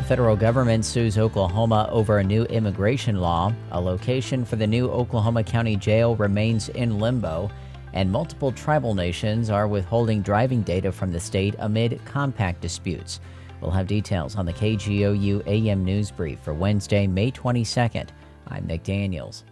federal government sues Oklahoma over a new immigration law. A location for the new Oklahoma County Jail remains in limbo, and multiple tribal nations are withholding driving data from the state amid compact disputes. We'll have details on the KGOU AM News Brief for Wednesday, May 22nd. I'm Nick Daniels.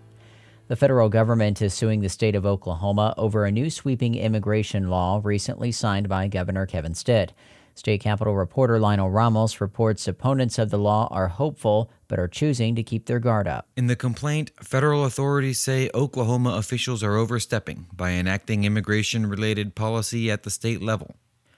The federal government is suing the state of Oklahoma over a new sweeping immigration law recently signed by Governor Kevin Stitt. State Capitol reporter Lionel Ramos reports opponents of the law are hopeful but are choosing to keep their guard up. In the complaint, federal authorities say Oklahoma officials are overstepping by enacting immigration-related policy at the state level.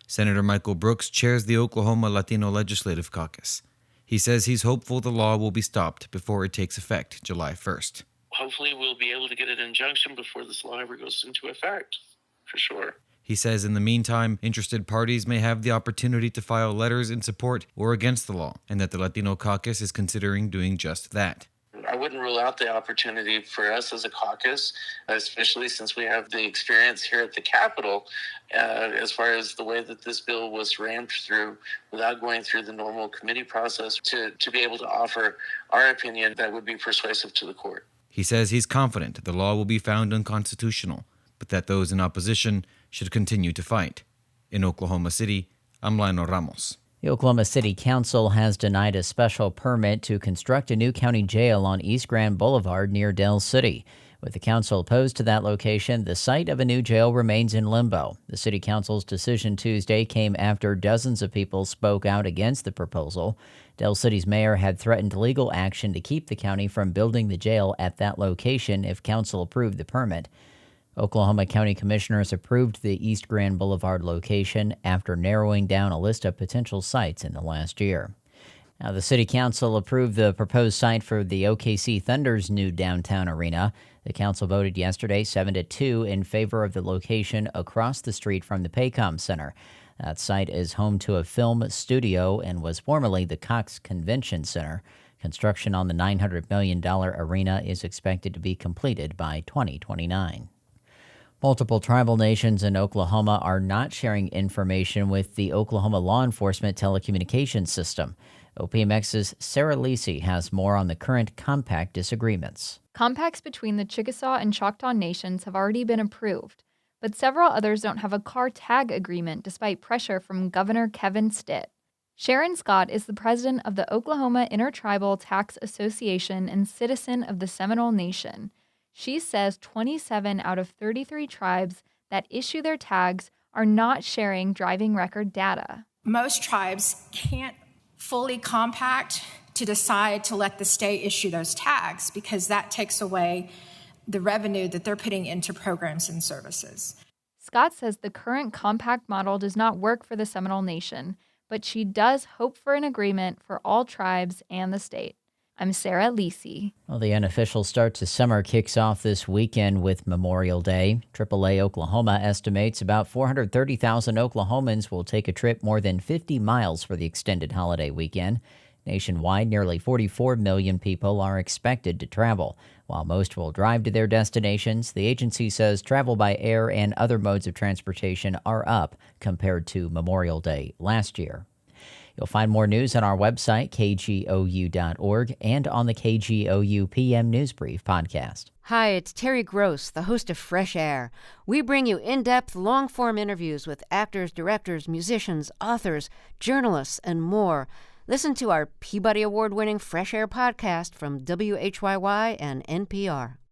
Senator Michael Brooks chairs the Oklahoma Latino Legislative Caucus. He says he's hopeful the law will be stopped before it takes effect July 1st. Hopefully we'll be able to get an injunction before this law ever goes into effect, for sure. He says in the meantime, interested parties may have the opportunity to file letters in support or against the law, and that the Latino Caucus is considering doing just that. I wouldn't rule out the opportunity for us as a caucus, especially since we have the experience here at the Capitol, as far as the way that this bill was rammed through without going through the normal committee process, to be able to offer our opinion that would be persuasive to the court. He says he's confident the law will be found unconstitutional, but that those in opposition should continue to fight. In Oklahoma City, I'm Lionel Ramos. The Oklahoma City Council has denied a special permit to construct a new county jail on East Grand Boulevard near Del City. With the council opposed to that location, the site of a new jail remains in limbo. The city council's decision Tuesday came after dozens of people spoke out against the proposal. Del City's mayor had threatened legal action to keep the county from building the jail at that location if council approved the permit. Oklahoma County Commissioners approved the East Grand Boulevard location after narrowing down a list of potential sites in the last year. Now, the City Council approved the proposed site for the OKC Thunder's new downtown arena. The council voted yesterday 7-2 in favor of the location across the street from the Paycom Center. That site is home to a film studio and was formerly the Cox Convention Center. Construction on the $900 million arena is expected to be completed by 2029. Multiple tribal nations in Oklahoma are not sharing information with the Oklahoma law enforcement telecommunications system. OPMX's Sarah Lisi has more on the current compact disagreements. Compacts between the Chickasaw and Choctaw nations have already been approved, but several others don't have a car tag agreement despite pressure from Governor Kevin Stitt. Sharon Scott is the president of the Oklahoma Intertribal Tax Association and citizen of the Seminole Nation. She says 27 out of 33 tribes that issue their tags are not sharing driving record data. Most tribes can't fully compact to decide to let the state issue those tags because that takes away the revenue that they're putting into programs and services. Scott says the current compact model does not work for the Seminole Nation, but she does hope for an agreement for all tribes and the state. I'm Sarah Lisi. Well, the unofficial start to summer kicks off this weekend with Memorial Day. AAA Oklahoma estimates about 430,000 Oklahomans will take a trip more than 50 miles for the extended holiday weekend. Nationwide, nearly 44 million people are expected to travel. While most will drive to their destinations, the agency says travel by air and other modes of transportation are up compared to Memorial Day last year. You'll find more news on our website, kgou.org, and on the KGOU PM News Brief podcast. Hi, it's Terry Gross, the host of Fresh Air. We bring you in-depth, long-form interviews with actors, directors, musicians, authors, journalists, and more. Listen to our Peabody Award-winning Fresh Air podcast from WHYY and NPR.